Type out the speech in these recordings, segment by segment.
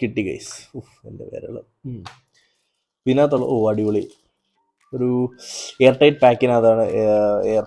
കിട്ടി ഗൈസ്. എൻ്റെ വിരൽ ഇതിനകത്തുള്ള അടിപൊളി ഒരു എയർ ടൈറ്റ് പാക്കിനകത്താണ് എയർ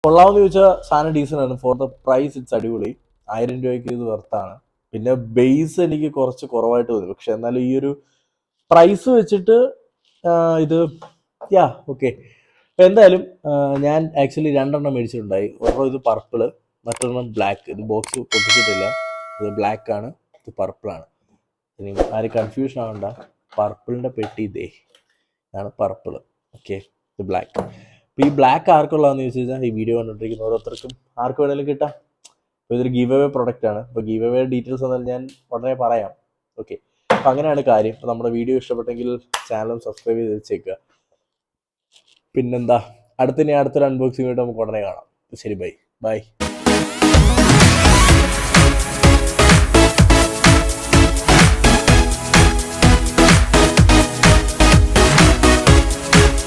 കൊള്ളാമെന്ന് ചോദിച്ചാൽ സാധനം ഡീസൻ്റ് ആണ്. ഫോർ ദ പ്രൈസ് ഇറ്റ്സ് അടിപൊളി. 1000 രൂപയ്ക്ക് ഇത് വർത്താണ്. പിന്നെ ബേസ് എനിക്ക് കുറച്ച് കുറവായിട്ട് തോന്നി, പക്ഷെ എന്നാലും ഈ ഒരു പ്രൈസ് വെച്ചിട്ട് ഇത് ഓക്കെ. അപ്പം എന്തായാലും ഞാൻ ആക്ച്വലി 2 മേടിച്ചിട്ടുണ്ടായി. ഒരെണ്ണം ഇത് പർപ്പിള്, മറ്റൊരെണ്ണം ബ്ലാക്ക്. ഇത് ബോക്സ് പൊട്ടിച്ചിട്ടില്ല. ഇത് ബ്ലാക്ക് ആണ്, ഇത് പർപ്പിളാണ്. ഇനി ആരും കൺഫ്യൂഷൻ ആവണ്ട, പർപ്പിളിൻ്റെ പെട്ടി ഇതേ ഇതാണ് പർപ്പിള്. ഓക്കെ, ഇത് ബ്ലാക്ക്. അപ്പോൾ ഈ ബ്ലാക്ക് ആർക്കുള്ളതെന്ന് ചോദിച്ചു കഴിഞ്ഞാൽ ഈ വീഡിയോ കണ്ടിട്ടിരിക്കുന്ന ഓരോരുത്തർക്കും ആർക്ക് വേണമെങ്കിലും കിട്ടാം. അപ്പോൾ ഇതൊരു ഗീവ് അവേ പ്രൊഡക്റ്റ് ആണ്. അപ്പോൾ ഗീവ് അവേ ഡീറ്റെയിൽസ് എന്നാൽ ഞാൻ ഉടനെ പറയാം. ഓക്കെ, അപ്പോൾ അങ്ങനെയാണ് കാര്യം. അപ്പോൾ നമ്മുടെ വീഡിയോ ഇഷ്ടപ്പെട്ടെങ്കിൽ ചാനലും സബ്സ്ക്രൈബ് ചെയ്ത് വെച്ചേക്കുക. പിന്നെന്താ, അടുത്തൊരു അൺബോക്സിംഗ് ആയിട്ട് നമുക്ക് ഉടനെ കാണാം. ശരി, ബൈ.